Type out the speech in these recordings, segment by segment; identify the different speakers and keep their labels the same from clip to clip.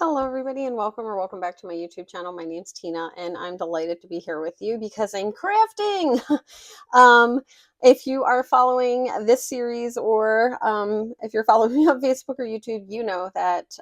Speaker 1: Hello, everybody, and welcome back to my YouTube channel. My name's Tina, and I'm delighted to be here with you because I'm crafting. um, if you are following this series or if you're following me on Facebook or YouTube, you know that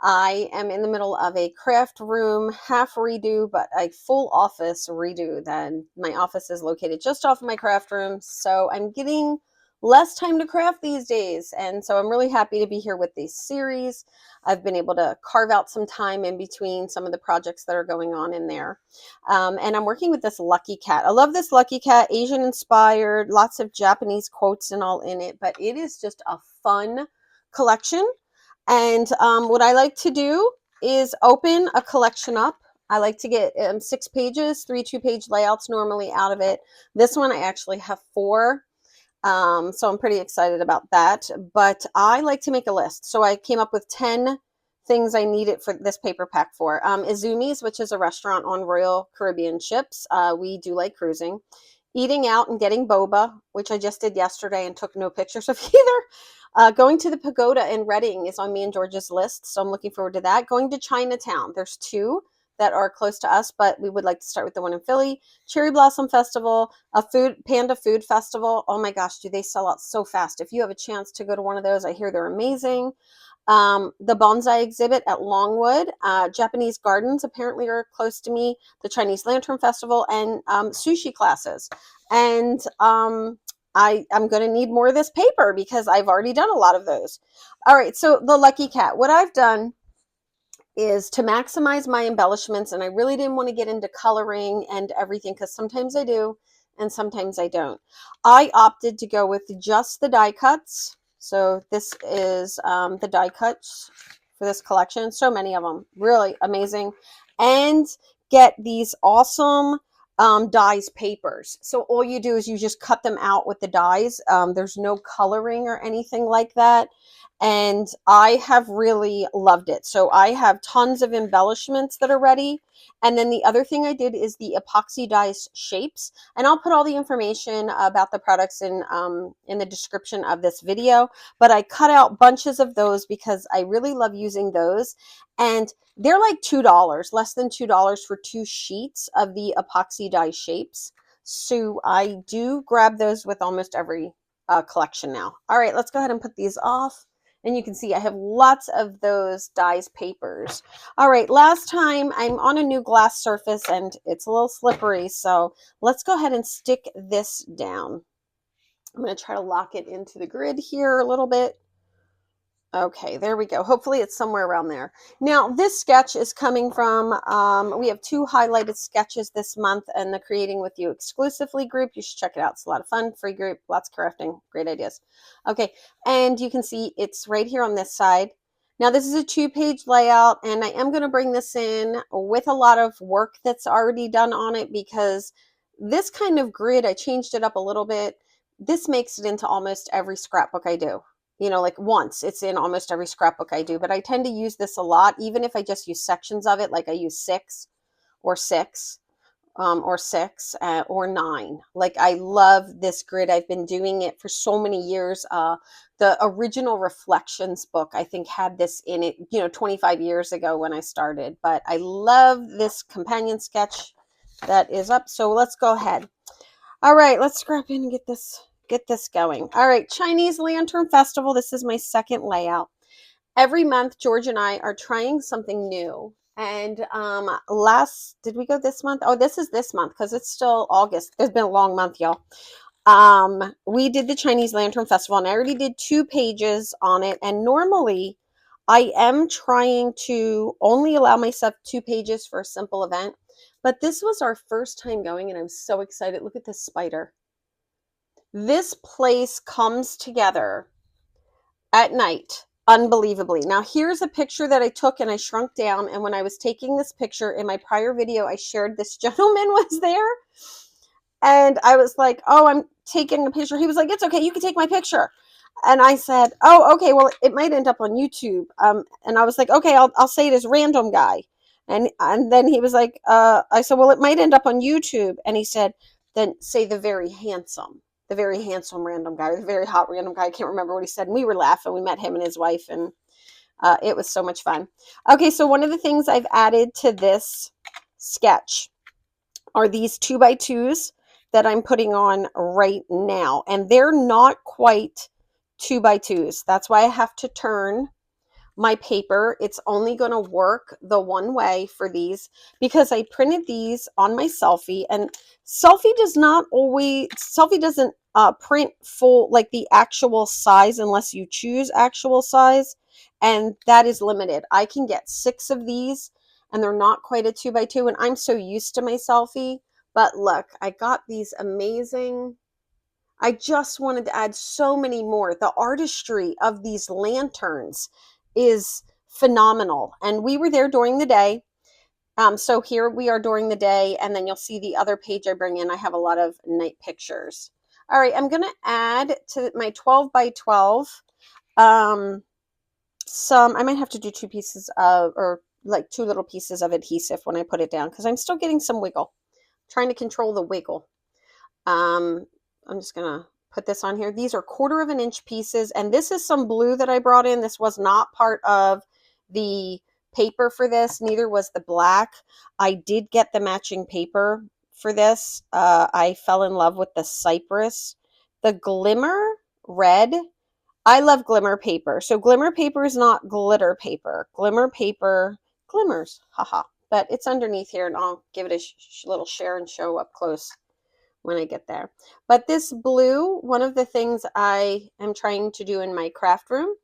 Speaker 1: I am in the middle of a craft room half redo, but a full office redo. Then my office is located just off of my craft room, so I'm getting less time to craft these days. And so I'm really happy to be here with this series. I've been able to carve out some time in between some of the projects that are going on in there. And I'm working with this Lucky Cat. I love this Lucky Cat, Asian inspired, lots of Japanese quotes and all in it, but it is just a fun collection. And what I like to do is open a collection up. I like to get 6 pages, 3 2-page layouts normally out of it. This one I actually have 4. So I'm pretty excited about that. But I like to make a list. So I came up with 10 things I needed for this paper pack for. Izumi's, which is a restaurant on Royal Caribbean ships. We do like cruising. Eating out and getting boba, which I just did yesterday and took no pictures of either. Going to the pagoda in Reading is on me and George's list, so I'm looking forward to that. Going to Chinatown. There's 2 that are close to us, but we would like to start with the one in Philly. Cherry Blossom Festival, a panda food festival. Oh my gosh, do they sell out so fast? If you have a chance to go to one of those, I hear they're amazing. The bonsai exhibit at Longwood, Japanese gardens apparently are close to me, the Chinese Lantern Festival, and sushi classes. And I'm going to need more of this paper because I've already done a lot of those. All right, so the Lucky Cat. What I've done is to maximize my embellishments, and I really didn't want to get into coloring and everything because sometimes I do and sometimes I don't. I opted to go with just the die cuts. So this is the die cuts for this collection. So many of them, really amazing. And get these awesome dies papers. So all you do is you just cut them out with the dies. There's no coloring or anything like that. And I have really loved it. So I have tons of embellishments that are ready. And then the other thing I did is the epoxy dies shapes. And I'll put all the information about the products in the description of this video. But I cut out bunches of those because I really love using those. And they're like $2, less than $2 for 2 sheets of the epoxy die shapes. So I do grab those with almost every collection now. All right, let's go ahead and put these off. And you can see I have lots of those dies papers. All right, last time I'm on a new glass surface and it's a little slippery. So let's go ahead and stick this down. I'm going to try to lock it into the grid here a little bit. Okay, there we go. Hopefully it's somewhere around there. Now, this sketch is coming from, we have 2 highlighted sketches this month and the Creating With You exclusively group. You should check it out. It's a lot of fun, free group, lots of crafting, great ideas. Okay, and you can see it's right here on this side. Now, this is a 2-page layout, and I am going to bring this in with a lot of work that's already done on it because this kind of grid, I changed it up a little bit. This makes it into almost every scrapbook I do. You know, like once it's in almost every scrapbook I do, but I tend to use this a lot, even if I just use sections of it, like I use 6 or 6 or 9. Like I love this grid. I've been doing it for so many years. The original Reflections book, I think, had this in it, 25 years ago when I started, but I love this companion sketch that is up. So let's go ahead. All right, let's scrap in and get this going. All right, Chinese Lantern Festival. This is my second layout. Every month, George and I are trying something new. And did we go this month? Oh, this is this month because it's still August. It's been a long month, y'all. We did the Chinese Lantern Festival, and I already did 2 pages on it. And normally, I am trying to only allow myself 2 pages for a simple event. But this was our first time going, and I'm so excited. Look at this spider. This place comes together at night, unbelievably. Now, here's a picture that I took and I shrunk down. And when I was taking this picture in my prior video, I shared this gentleman was there. And I was like, oh, I'm taking a picture. He was like, it's okay. You can take my picture. And I said, oh, okay, well, it might end up on YouTube. And I was like, okay, I'll say it as random guy. And then he was like, I said, well, it might end up on YouTube. And he said, then say the very handsome random guy, or the very hot random guy. I can't remember what he said. And we were laughing. We met him and his wife, and It was so much fun. Okay, so one of the things I've added to this sketch are these 2x2s that I'm putting on right now. And they're not quite 2x2s. That's why I have to turn my paper. It's only going to work the one way for these because I printed these on my Selfie, and Selfie doesn't print full, like the actual size, unless you choose actual size, and that is limited. I can get 6 of these and they're not quite a 2x2, and I'm so used to my Selfie. But look, I got these amazing, I just wanted to add so many more. The artistry of these lanterns is phenomenal. And we were there during the day. So here we are during the day, and then you'll see the other page I bring in. I have a lot of night pictures. All right, I'm going to add to my 12 by 12 I might have to do 2 pieces of, or like 2 little pieces of adhesive when I put it down, because I'm still getting some wiggle. I'm trying to control the wiggle. I'm just going to put this on here. These are 1/4 of an inch pieces, and this is some blue that I brought in. This was not part of the paper for this, neither was the black. I did get the matching paper for this. I fell in love with the cypress. The glimmer red, I love glimmer paper. So glimmer paper is not glitter paper. Glimmer paper glimmers, haha. But it's underneath here, and I'll give it a little share and show up close when I get there. But this blue, one of the things I am trying to do in my craft room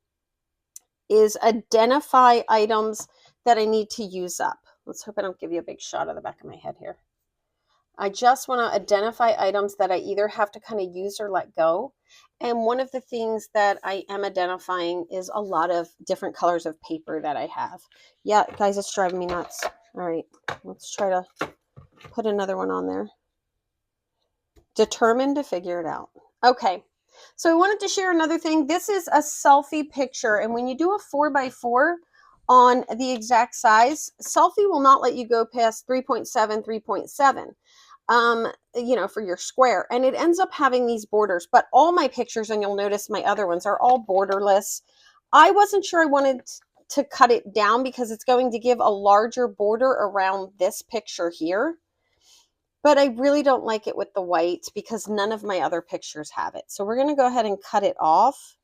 Speaker 1: is identify items that I need to use up. Let's hope I don't give you a big shot of the back of my head here. I just want to identify items that I either have to kind of use or let go. And one of the things that I am identifying is a lot of different colors of paper that I have. Yeah, guys, it's driving me nuts. All right, let's try to put another one on there. Determined to figure it out. Okay, so I wanted to share another thing. This is a Selfie picture, and when you do a 4x4 on the exact size, Selfie will not let you go past 3.7, 3.7. For your square, and it ends up having these borders. But all my pictures, and you'll notice my other ones, are all borderless. I wasn't sure I wanted to cut it down because it's going to give a larger border around this picture here. But I really don't like it with the white because none of my other pictures have it. So we're going to go ahead and cut it off.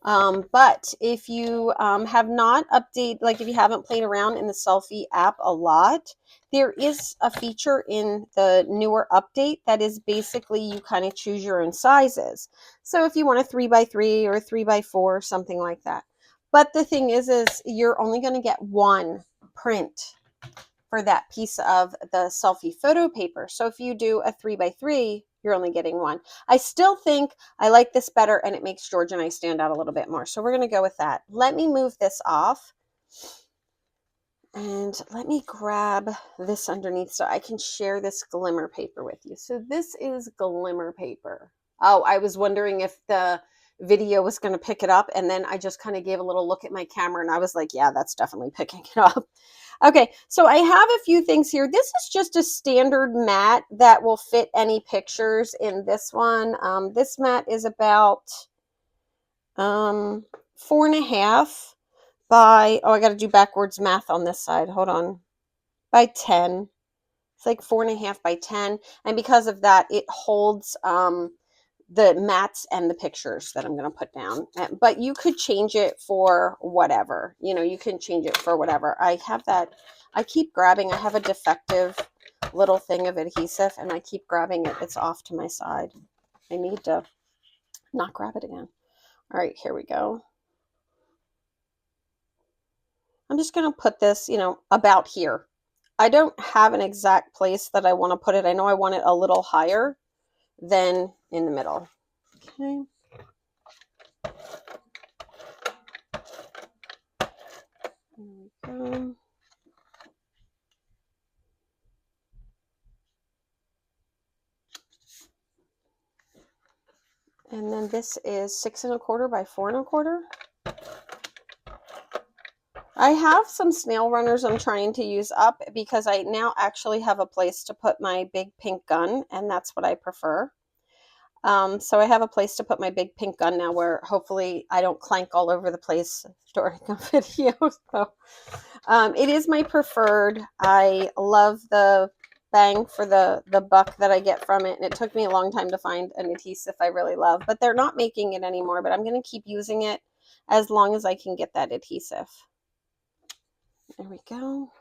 Speaker 1: But if you have not if you haven't played around in the Selfie app a lot, there is a feature in the newer update that is basically you kind of choose your own sizes. So if you want a 3x3 or a 3x4, something like that. But the thing is you're only going to get one print for that piece of the Selfie photo paper. So if you do a 3x3, you're only getting one. I still think I like this better, and it makes George and I stand out a little bit more. So we're going to go with that. Let me move this off, and let me grab this underneath so I can share this glimmer paper with you. So this is glimmer paper. Oh, I was wondering if the video was going to pick it up, and then I just kind of gave a little look at my camera, and I was like, yeah, that's definitely picking it up. Okay, so I have a few things here. This is just a standard mat that will fit any pictures in this one. This mat is about 4.5 by, I got to do backwards math on this side. Hold on. By 10. It's like 4.5 by 10. And because of that, it holds the mats and the pictures that I'm going to put down. But you could change it for whatever. You can change it for whatever. I keep grabbing. I have a defective little thing of adhesive, and I keep grabbing it. It's off to my side. I need to not grab it again. All right, here we go. I'm just going to put this, about here. I don't have an exact place that I want to put it. I know I want it a little higher than in the middle. Okay. There we go. And then this is 6 1/4 by 4 1/4. I have some snail runners I'm trying to use up because I now actually have a place to put my big pink gun, and that's what I prefer. So I have a place to put my big pink gun now where hopefully I don't clank all over the place during a video. So it is my preferred. I love the bang for the buck that I get from it. And it took me a long time to find an adhesive I really love, but they're not making it anymore, but I'm going to keep using it as long as I can get that adhesive. There we go.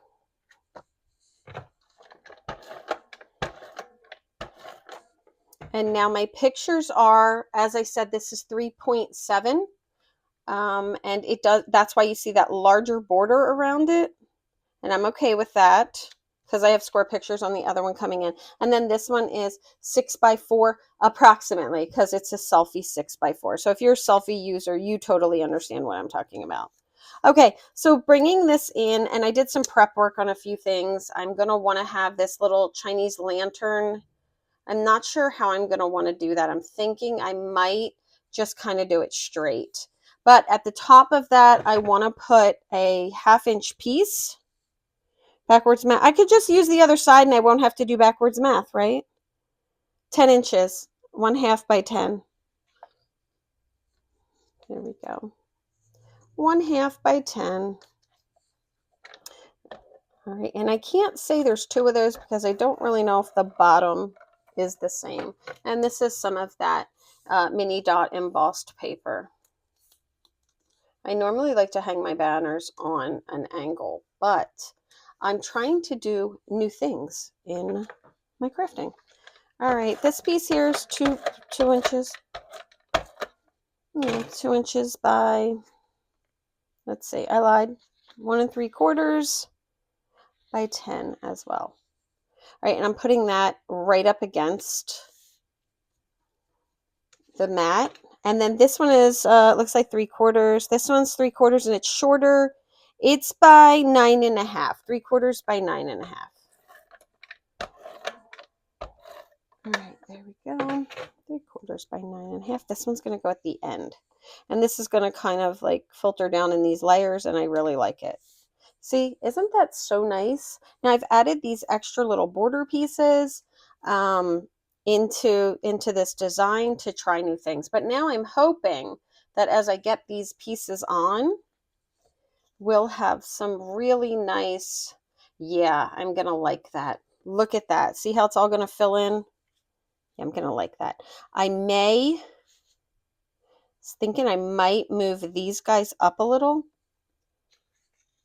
Speaker 1: And now my pictures are, as I said, this is 3.7. And it does, that's why you see that larger border around it. And I'm okay with that because I have square pictures on the other one coming in. And then this one is 6x4 approximately because it's a selfie 6x4. So if you're a selfie user, you totally understand what I'm talking about. Okay, so bringing this in, and I did some prep work on a few things. I'm going to want to have this little Chinese lantern. I'm not sure how I'm going to want to do that. I'm thinking I might just kind of do it straight. But at the top of that, I want to put a 1/2 inch piece. Backwards math. I could just use the other side and I won't have to do backwards math, right? 10 inches, 1/2 by 10. There we go. 1/2 by 10. All right, and I can't say there's 2 of those because I don't really know if the bottom is the same. And this is some of that mini dot embossed paper. I normally like to hang my banners on an angle, but I'm trying to do new things in my crafting. All right, this piece here is 2 inches. 2 inches by, let's see, I lied, 1 3/4 by 10 as well. All right, and I'm putting that right up against the mat. And then this one is, looks like 3/4. This one's 3/4 and it's shorter. It's by 9 1/2, 3/4 by 9 1/2. All right, there we go. 3/4 by 9 1/2. This one's going to go at the end. And this is going to kind of like filter down in these layers, and I really like it. See, isn't that so nice? Now I've added these extra little border pieces into this design to try new things. But now I'm hoping that as I get these pieces on, we'll have some really nice, yeah, I'm going to like that. Look at that. See how it's all going to fill in? Yeah, I'm going to like that. I was thinking I might move these guys up a little,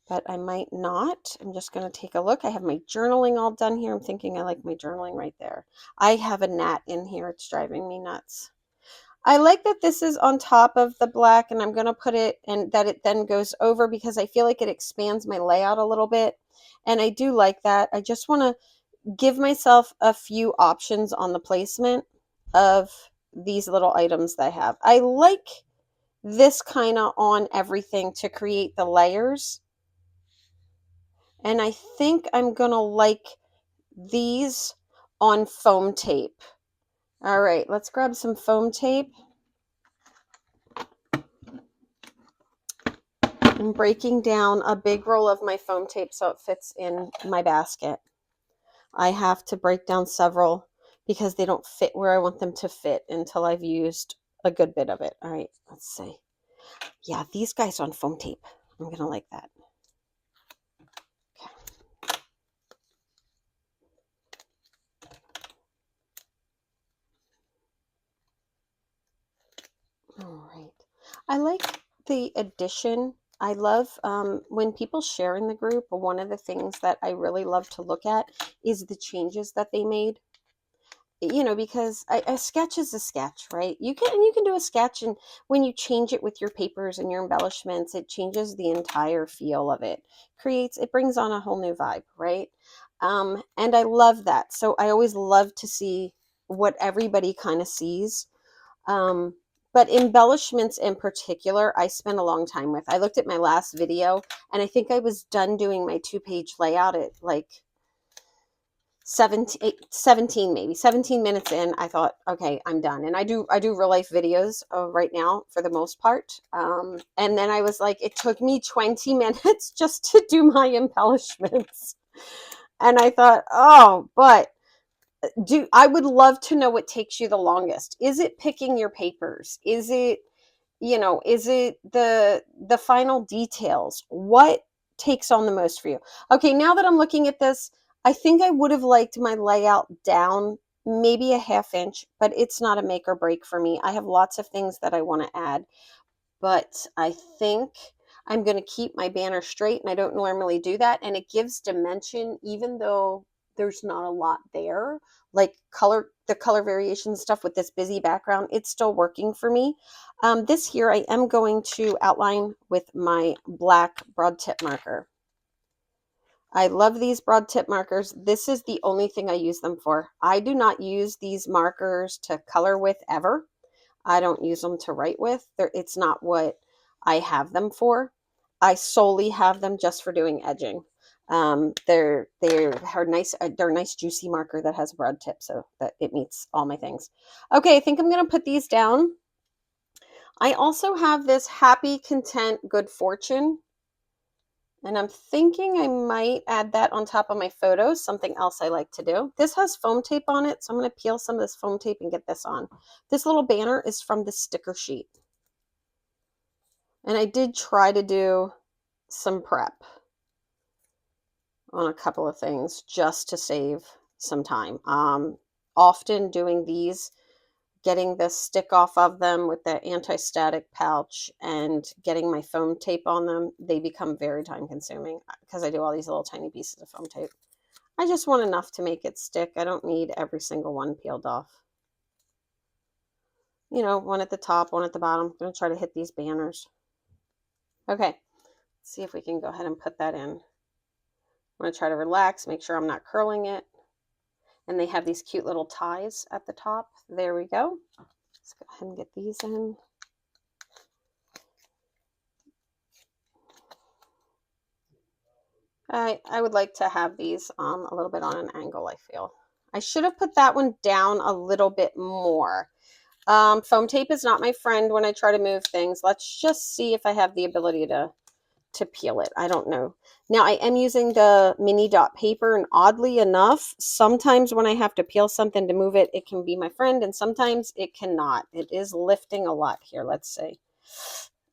Speaker 1: but I might not. I'm just going to take a look. I have my journaling all done here. I'm thinking I like my journaling right there. I have a gnat in here. It's driving me nuts. I like that this is on top of the black, and I'm going to put it, and that it then goes over because I feel like it expands my layout a little bit. And I do like that. I just want to give myself a few options on the placement of these little items that I have. I like this kind of on everything to create the layers. And I think I'm going to like these on foam tape. All right, let's grab some foam tape. I'm breaking down a big roll of my foam tape so it fits in my basket. I have to break down several because they don't fit where I want them to fit until I've used a good bit of it. All right, let's see. Yeah, these guys on foam tape. I'm going to like that. All right. I like the addition. I love when people share in the group. One of the things that I really love to look at is the changes that they made. You know, because a sketch is a sketch, right? You can do a sketch, and when you change it with your papers and your embellishments, it changes the entire feel of it. It brings on a whole new vibe, right? And I love that. So I always love to see what everybody kind of sees. But embellishments in particular, I spend a long time with. I looked at my last video, and I think I was done doing my 2-page layout at like 17 maybe 17 minutes in. I thought, okay, I'm done. And I do real life videos right now for the most part. And then I was like, it took me 20 minutes just to do my embellishments. And I thought, oh, but I would love to know what takes you the longest. Is it picking your papers? Is it, is it the final details? What takes on the most for you? Okay, now that I'm looking at this, I think I would have liked my layout down maybe a half inch, but it's not a make or break for me. I have lots of things that I want to add, but I think I'm going to keep my banner straight, and I don't normally do that, and it gives dimension even though there's not a lot there, like the color variation stuff with this busy background. It's still working for me. This here I am going to outline with my black broad tip marker. I love these broad tip markers. This is the only thing I use them for. I do not use these markers to color with ever. I don't use them to write with. It's not what I have them for. I solely have them just for doing edging. They're nice. They're a nice juicy marker that has a broad tip, so that it meets all my things. Okay, I think I'm gonna put these down. I also have this happy, content, good fortune, and I'm thinking I might add that on top of my photos, something else I like to do. This has foam tape on it, so I'm going to peel some of this foam tape and get this on. This little banner is from the sticker sheet. And I did try to do some prep on a couple of things just to save some time. Often doing these, getting the stick off of them with the anti-static pouch and getting my foam tape on them, they become very time consuming because I do all these little tiny pieces of foam tape. I just want enough to make it stick. I don't need every single one peeled off. One at the top, one at the bottom. I'm going to try to hit these banners. Okay, let's see if we can go ahead and put that in. I'm going to try to relax, make sure I'm not curling it. And they have these cute little ties at the top. There we go. Let's go ahead and get these in. I would like to have these a little bit on an angle, I feel. I should have put that one down a little bit more. Foam tape is not my friend when I try to move things. Let's just see if I have the ability to peel it. I don't know. Now I am using the mini dot paper, and oddly enough, sometimes when I have to peel something to move it, it can be my friend, and sometimes it cannot. It is lifting a lot here. Let's see.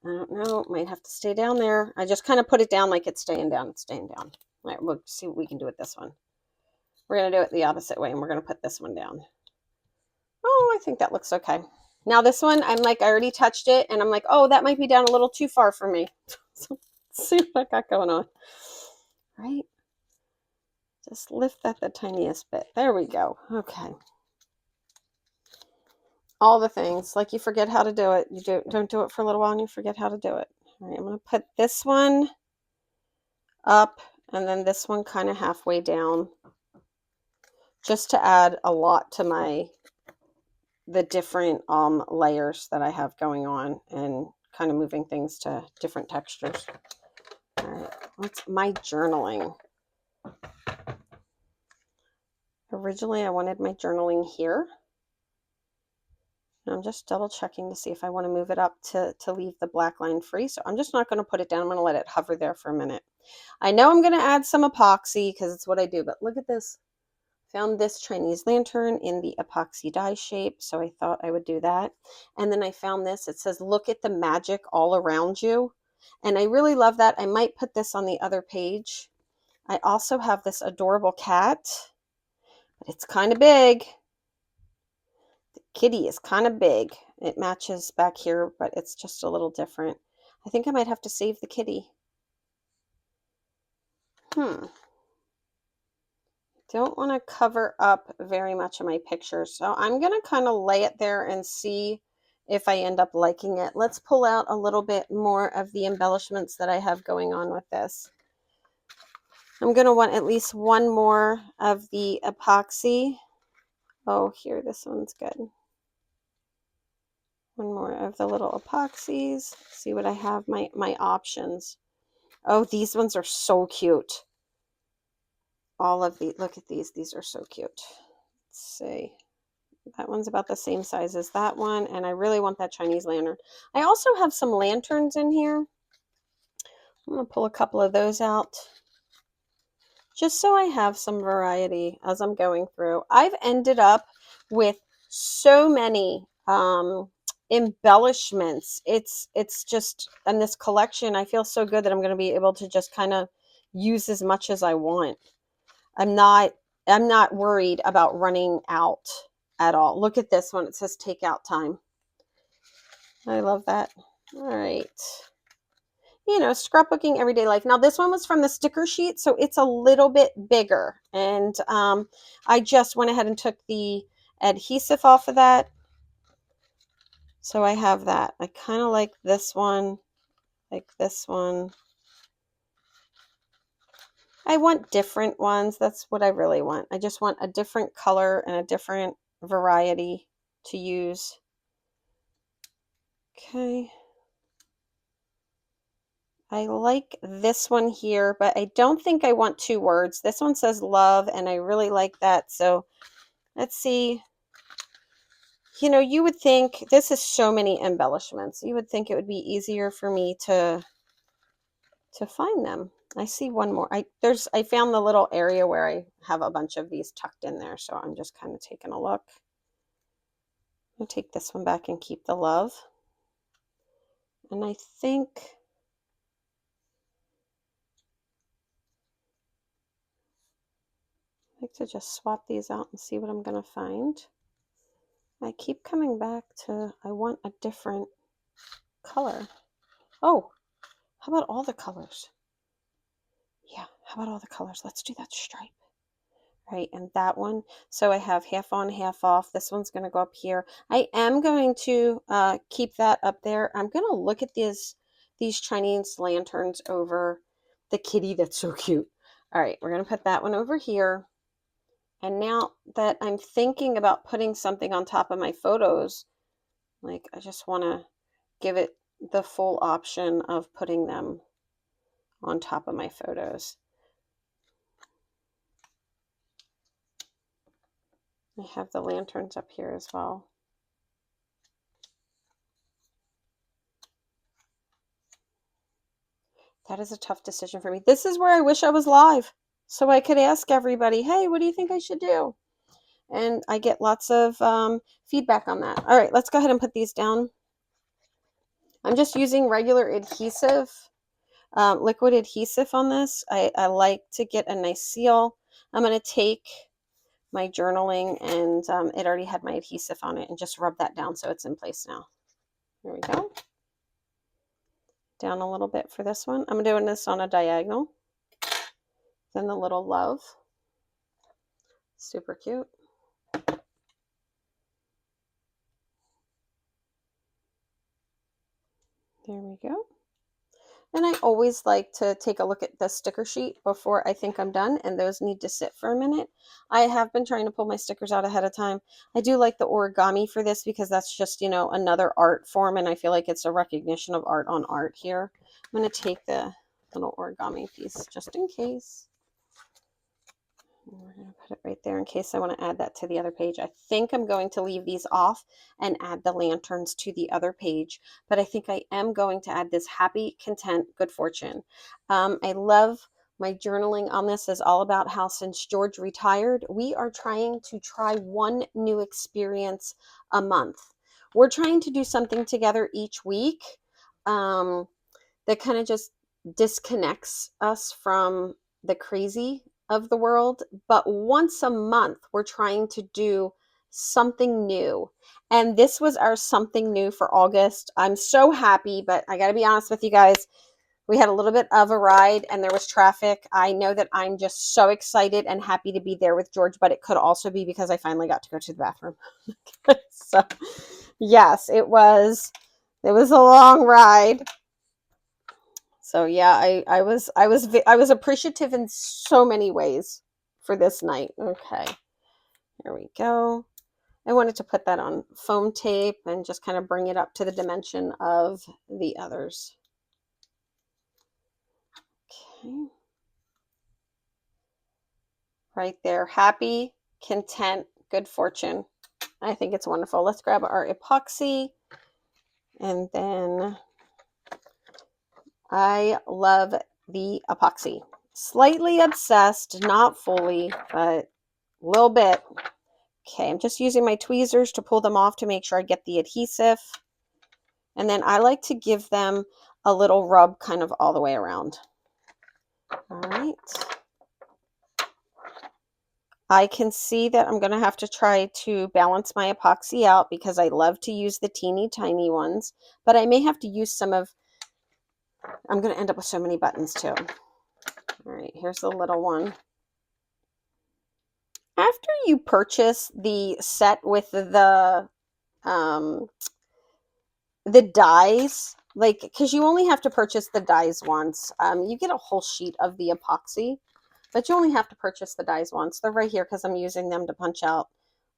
Speaker 1: I don't know. It might have to stay down there. I just kind of put it down like it's staying down. It's staying down. All right, we'll see what we can do with this one. We're going to do it the opposite way, and we're going to put this one down. Oh, I think that looks okay. Now this one, I'm like, I already touched it, and I'm like, oh, that might be down a little too far for me. So let's see what I got going on. Right? Just lift that the tiniest bit. There we go. Okay. All the things, like you forget how to do it. You don't do it for a little while and you forget how to do it. All right, I'm going to put this one up and then this one kind of halfway down, just to add a lot to the different layers that I have going on and kind of moving things to different textures. All right, what's my journaling? Originally, I wanted my journaling here. And I'm just double checking to see if I want to move it up to leave the black line free. So I'm just not going to put it down. I'm going to let it hover there for a minute. I know I'm going to add some epoxy because it's what I do, but look at this. Found this Chinese lantern in the epoxy die shape, so I thought I would do that. And then I found this. It says, look at the magic all around you. And I really love that. I might put this on the other page. I also have this adorable cat, but it's kind of big. The kitty is kind of big. It matches back here, but it's just a little different. I think I might have to save the kitty. Don't want to cover up very much of my pictures, so I'm going to kind of lay it there and see if I end up liking it. Let's pull out a little bit more of the embellishments that I have going on with this. I'm going to want at least one more of the epoxy. Oh, here, this one's good. One more of the little epoxies. See what I have, my options. Oh, these ones are so cute. All of these, look at these are so cute. Let's see. That one's about the same size as that one, and I really want that Chinese lantern. I also have some lanterns in here. I'm going to pull a couple of those out. just so I have some variety as I'm going through. I've ended up with so many embellishments. It's just, and this collection, I feel so good that I'm going to be able to just kind of use as much as I want. I'm not worried about running out at all. Look at this one. It says takeout time. I love that. All right. You know, scrapbooking everyday life. Now this one was from the sticker sheet, so it's a little bit bigger. And I just went ahead and took the adhesive off of that. So I have that. I kind of like this one, like this one. I want different ones. That's what I really want. I just want a different color and a different variety to use. Okay. I like this one here, but I don't think I want 2 words. This one says love, and I really like that. So let's see. You know, you would think, this is so many embellishments. You would think it would be easier for me to find them. I see one more. I found the little area where I have a bunch of these tucked in there, so I'm just kind of taking a look. I'll take this one back and keep the love. And I think I like to just swap these out and see what I'm going to find. I keep coming back to, I want a different color. Oh, how about all the colors? Yeah, how about all the colors? Let's do that stripe. Right, and that one. So I have half on, half off. This one's going to go up here. I am going to keep that up there. I'm going to look at these Chinese lanterns over the kitty. That's so cute. All right, we're going to put that one over here. And now that I'm thinking about putting something on top of my photos, like I just want to give it the full option of putting them on top of my photos. I have the lanterns up here as well. That is a tough decision for me. This is where I wish I was live so I could ask everybody, hey, what do you think I should do? And I get lots of feedback on that. All right, let's go ahead and put these down. I'm just using regular adhesive, liquid adhesive on this. I like to get a nice seal. I'm going to take my journaling, and it already had my adhesive on it, and just rub that down so it's in place now. There we go. Down a little bit for this one. I'm doing this on a diagonal. Then the little love. Super cute. There we go. And I always like to take a look at the sticker sheet before I think I'm done, and those need to sit for a minute. I have been trying to pull my stickers out ahead of time. I do like the origami for this because that's just, you know, another art form, and I feel like it's a recognition of art on art here. I'm going to take the little origami piece just in case. We're going to put it right there in case I want to add that to the other page. I think I'm going to leave these off and add the lanterns to the other page, but I think I am going to add this happy, content, good fortune. I love my journaling on this is all about how since George retired, we are trying to try one new experience a month. We're trying to do something together each week that kind of just disconnects us from the crazy of the world. But once a month, we're trying to do something new. And this was our something new for August. I'm so happy, but I got to be honest with you guys. We had a little bit of a ride and there was traffic. I know that I'm just so excited and happy to be there with George, but it could also be because I finally got to go to the bathroom. So, yes, it was a long ride. So yeah, I was appreciative in so many ways for this night. Okay, here we go. I wanted to put that on foam tape and just kind of bring it up to the dimension of the others. Okay. Right there. Happy, content, good fortune. I think it's wonderful. Let's grab our epoxy. And then I love the epoxy. Slightly obsessed, not fully, but a little bit. Okay, I'm just using my tweezers to pull them off to make sure I get the adhesive. And then I like to give them a little rub kind of all the way around. All right. I can see that I'm going to have to try to balance my epoxy out because I love to use the teeny tiny ones, but I may have to use some of, I'm going to end up with so many buttons too. All right, here's the little one. After you purchase the set with the dies, like, because you only have to purchase the dies once. You get a whole sheet of the epoxy, but you only have to purchase the dies once. They're right here because I'm using them to punch out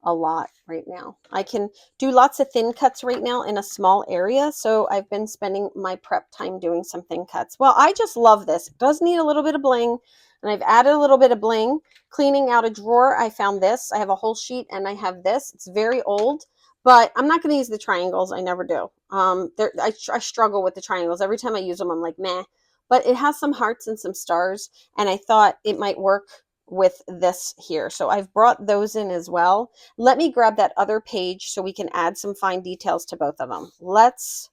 Speaker 1: a lot right now. I can do lots of thin cuts right now in a small area, so I've been spending my prep time doing some thin cuts. Well, I just love this. It does need a little bit of bling, and I've added a little bit of bling. Cleaning out a drawer, I found this. I have a whole sheet, and I have this. It's very old, but I'm not going to use the triangles. I never do. I struggle with the triangles. Every time I use them, I'm like, meh. But it has some hearts and some stars, and I thought it might work with this here. So I've brought those in as well. Let me grab that other page so we can add some fine details to both of them. Let's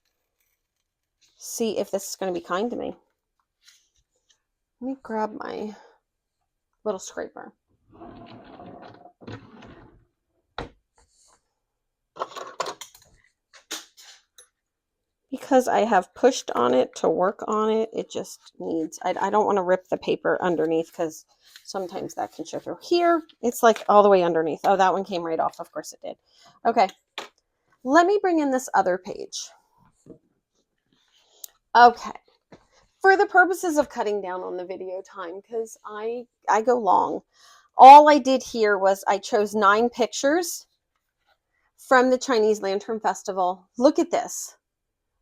Speaker 1: see if this is going to be kind to me. Let me grab my little scraper. Because I have pushed on it to work on it, it just needs, I don't want to rip the paper underneath because sometimes that can show through. Here, it's like all the way underneath. Oh, that one came right off. Of course it did. Okay, let me bring in this other page. Okay, for the purposes of cutting down on the video time, because I go long, all I did here was I chose 9 pictures from the Chinese Lantern Festival. Look at this.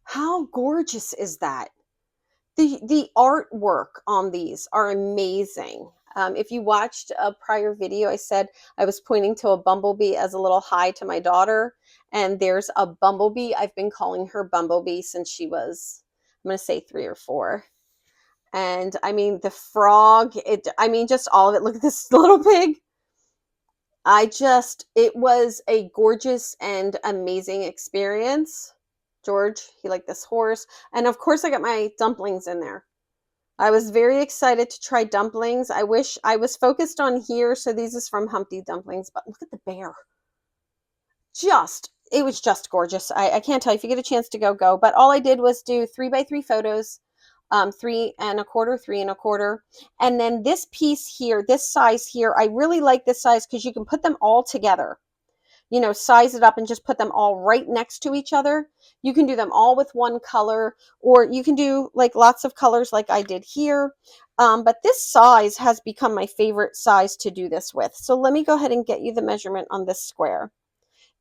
Speaker 1: How gorgeous is that? The artwork on these are amazing. If you watched a prior video, I said I was pointing to a bumblebee as a little hi to my daughter, and there's a bumblebee. I've been calling her Bumblebee since she was, I'm going to say 3 or 4. And I mean, the frog, just all of it. Look at this little pig. It was a gorgeous and amazing experience. George, he liked this horse. And of course, I got my dumplings in there. I was very excited to try dumplings. I wish I was focused on here. So these is from Humpty Dumplings, but look at the bear. It was just gorgeous. I can't tell you. If you get a chance to go. But all I did was do 3x3 photos, 3 1/4, 3 1/4. And then this piece here, this size here, I really like this size because you can put them all together. You know, size it up and just put them all right next to each other. You can do them all with one color, or you can do like lots of colors like I did here. But this size has become my favorite size to do this with. So let me go ahead and get you the measurement on this square.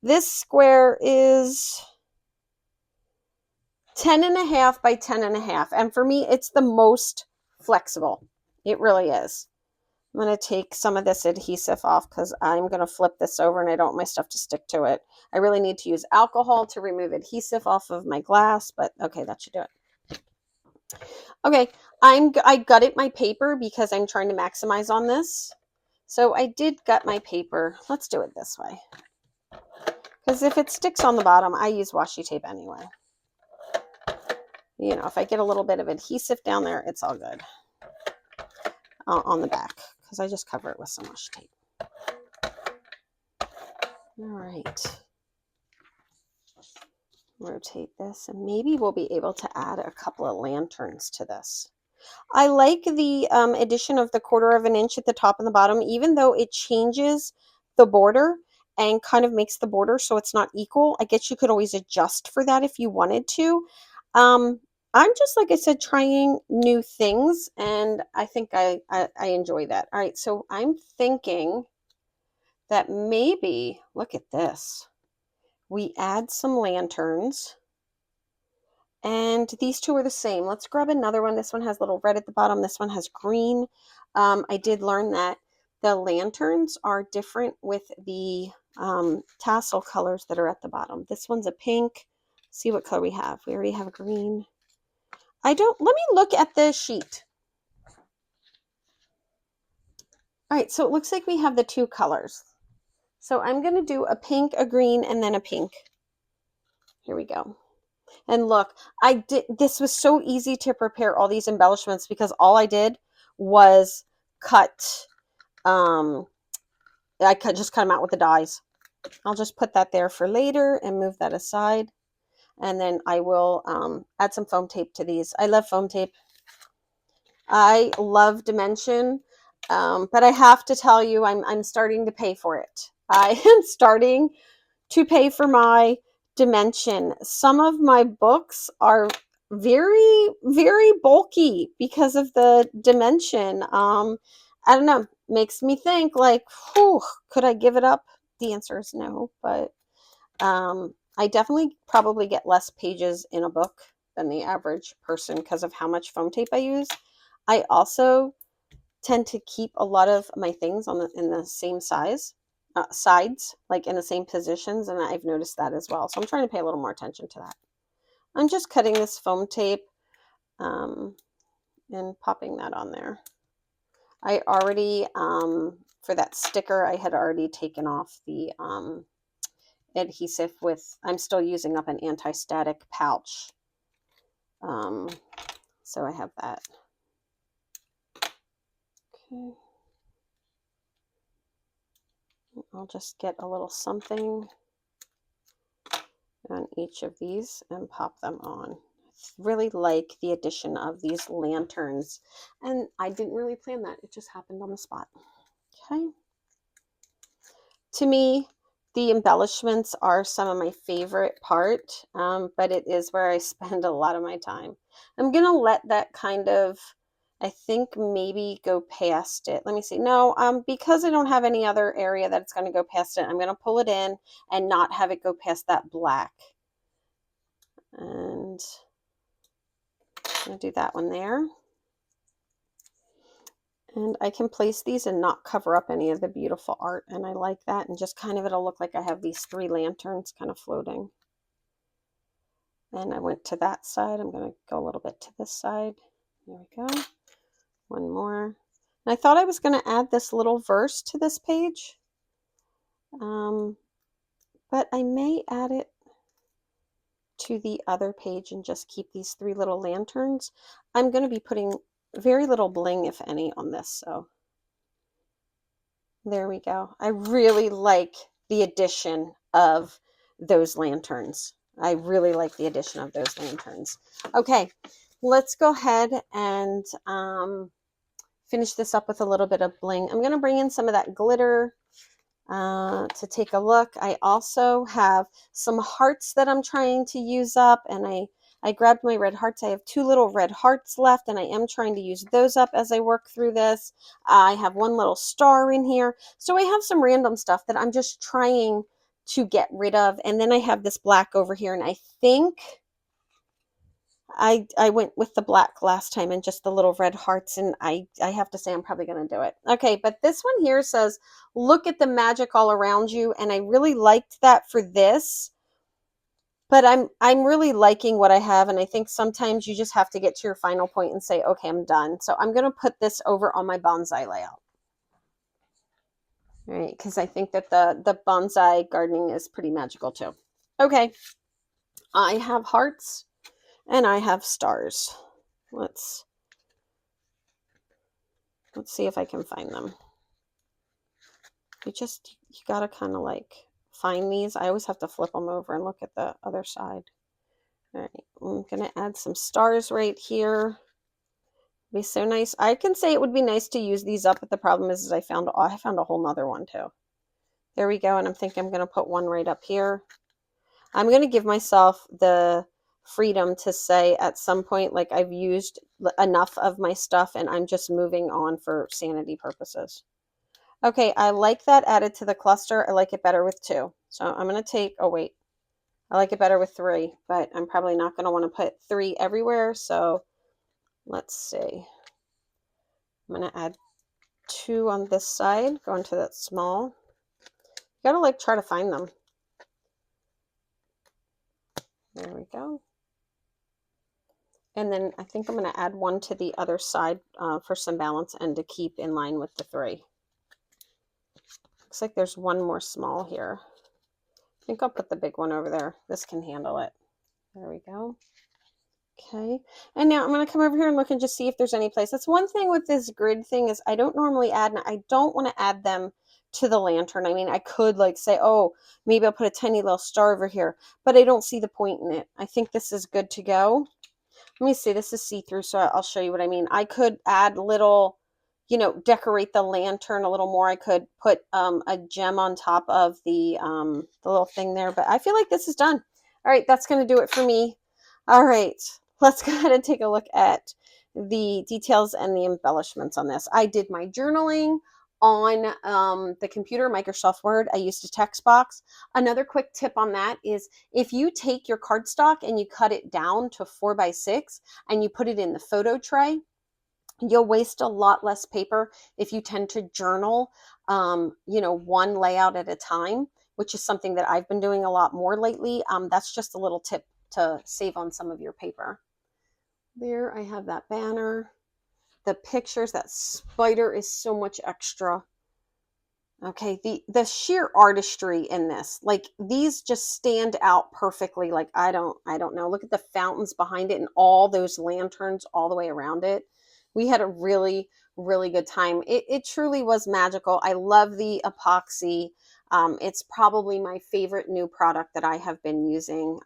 Speaker 1: This square is 10.5 by 10.5. And for me, it's the most flexible. It really is. I'm going to take some of this adhesive off because I'm going to flip this over and I don't want my stuff to stick to it. I really need to use alcohol to remove adhesive off of my glass, but okay, that should do it. Okay, I gutted my paper because I'm trying to maximize on this. So I did gut my paper. Let's do it this way. Because if it sticks on the bottom, I use washi tape anyway. You know, if I get a little bit of adhesive down there, it's all good. On the back, because I just cover it with some washi tape. All right. Rotate this, and maybe we'll be able to add a couple of lanterns to this. I like the addition of the 1/4 of an inch at the top and the bottom, even though it changes the border and kind of makes the border so it's not equal. I guess you could always adjust for that if you wanted to. I'm just, like I said, trying new things, and I think I enjoy that. All right, so I'm thinking that maybe, look at this, we add some lanterns, and these two are the same. Let's grab another one. This one has little red at the bottom. This one has green. I did learn that the lanterns are different with the tassel colors that are at the bottom. This one's a pink. See what color we have. We already have a green. Let me look at the sheet. All right, so it looks like we have the two colors. So I'm going to do a pink, a green, and then a pink. Here we go. And look, this was so easy to prepare all these embellishments because all I did was cut, just cut them out with the dies. I'll just put that there for later and move that aside. And then I will add some foam tape to these. I love foam tape. I love Dimension, but I have to tell you, I'm starting to pay for it. I am starting to pay for my Dimension. Some of my books are very, very bulky because of the Dimension. I don't know, makes me think like, whew, could I give it up? The answer is no, but I definitely probably get less pages in a book than the average person because of how much foam tape I use. I also tend to keep a lot of my things in the same size, sides, like in the same positions, and I've noticed that as well. So I'm trying to pay a little more attention to that. I'm just cutting this foam tape and popping that on there. I already, for that sticker, I had already taken off the adhesive with, I'm still using up an anti-static pouch. So I have that. Okay. I'll just get a little something on each of these and pop them on. I really like the addition of these lanterns, and I didn't really plan that. It just happened on the spot. Okay. To me, the embellishments are some of my favorite part, but it is where I spend a lot of my time. I'm going to let that kind of, I think, maybe go past it. Let me see. No, because I don't have any other area that it's going to go past it, I'm going to pull it in and not have it go past that black. And I'm going to do that one there. And I can place these and not cover up any of the beautiful art, and I like that. And just kind of, it'll look like I have these three lanterns kind of floating. And I went to that side. I'm going to go a little bit to this side. There we go. One more. And I thought I was going to add this little verse to this page, but I may add it to the other page and just keep these three little lanterns. I'm going to be putting very little bling, if any, on this, so there we go. I really like the addition of those lanterns. I really like the addition of those lanterns. Okay, let's go ahead and finish this up with a little bit of bling. I'm going to bring in some of that glitter to take a look. I also have some hearts that I'm trying to use up, and I grabbed my red hearts. I have two little red hearts left, and I am trying to use those up as I work through this. I have one little star in here. So I have some random stuff that I'm just trying to get rid of. And then I have this black over here, and I think I went with the black last time and just the little red hearts, and I have to say I'm probably going to do it. Okay, but this one here says, look at the magic all around you, and I really liked that for this. But I'm really liking what I have, and I think sometimes you just have to get to your final point and say, okay, I'm done. So I'm going to put this over on my bonsai layout. All right, because I think that the bonsai gardening is pretty magical too. Okay, I have hearts and I have stars. Let's see if I can find them. You gotta kind of like find these. I always have to flip them over and look at the other side. All right, I'm gonna add some stars right here. Be so nice. I can say it would be nice to use these up, but the problem is I found a whole nother one too. There we go, and I'm thinking I'm gonna put one right up here. I'm gonna give myself the freedom to say at some point, like, I've used enough of my stuff and I'm just moving on for sanity purposes. Okay, I like that added to the cluster. I like it better with two. So I'm going to take, oh wait, I like it better with three, but I'm probably not going to want to put three everywhere. So let's see. I'm going to add two on this side, go into that small. You got to like try to find them. There we go. And then I think I'm going to add one to the other side for some balance and to keep in line with the three. Looks like there's one more small here. I think I'll put the big one over there. This can handle it. There we go. Okay, and now I'm going to come over here and look and just see if there's any place. That's one thing with this grid thing is I don't normally add, and I don't want to add them to the lantern. I mean, I could like say, oh, maybe I'll put a tiny little star over here, but I don't see the point in it. I think this is good to go. Let me see, this is see-through, so I'll show you what I mean. I could add little, you know, decorate the lantern a little more. I could put a gem on top of the little thing there, but I feel like this is done. All right, that's going to do it for me. All right, let's go ahead and take a look at the details and the embellishments on this. I did my journaling on the computer, Microsoft Word. I used a text box. Another quick tip on that is if you take your cardstock and you cut it down to 4x6 and you put it in the photo tray, you'll waste a lot less paper if you tend to journal, you know, one layout at a time, which is something that I've been doing a lot more lately. That's just a little tip to save on some of your paper. There, I have that banner. The pictures, that spider is so much extra. Okay, the sheer artistry in this, like these just stand out perfectly. Like I don't know. Look at the fountains behind it and all those lanterns all the way around it. We had a really, really good time. It truly was magical. I love the epoxy. It's probably my favorite new product that I have been using.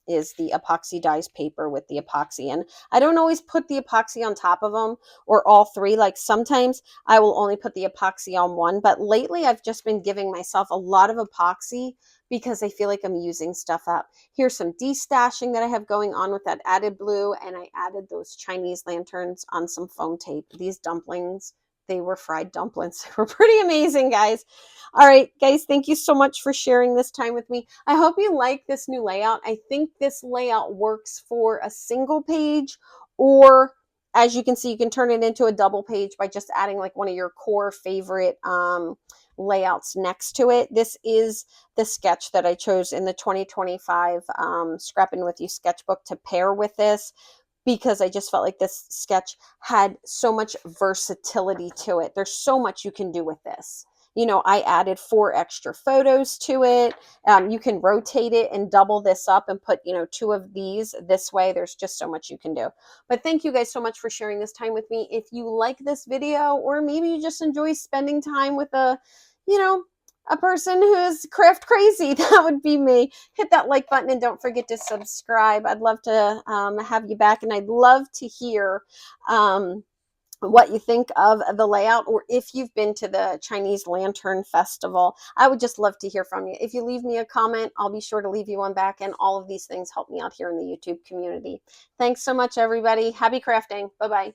Speaker 1: Is the epoxy dyes paper with the epoxy. And I don't always put the epoxy on top of them or all three. Like sometimes I will only put the epoxy on one, but lately I've just been giving myself a lot of epoxy because I feel like I'm using stuff up. Here's some destashing that I have going on with that added blue, and I added those Chinese lanterns on some foam tape. These dumplings, they were fried dumplings. They were pretty amazing, guys. All right, guys, thank you so much for sharing this time with me. I hope you like this new layout. I think this layout works for a single page, or as you can see, you can turn it into a double page by just adding like one of your core favorite layouts next to it. This is the sketch that I chose in the 2025 Scrapping With You sketchbook to pair with this, because I just felt like this sketch had so much versatility to it. There's so much you can do with this. You know, I added 4 extra photos to it. You can rotate it and double this up and put, you know, 2 of these this way. There's just so much you can do. But thank you guys so much for sharing this time with me. If you like this video, or maybe you just enjoy spending time with a, you know, a person who is craft crazy, that would be me. Hit that like button and don't forget to subscribe. I'd love to have you back, and I'd love to hear what you think of the layout, or if you've been to the Chinese Lantern Festival. I would just love to hear from you. If you leave me a comment, I'll be sure to leave you one back, and all of these things help me out here in the YouTube community. Thanks so much, everybody. Happy crafting. Bye-bye.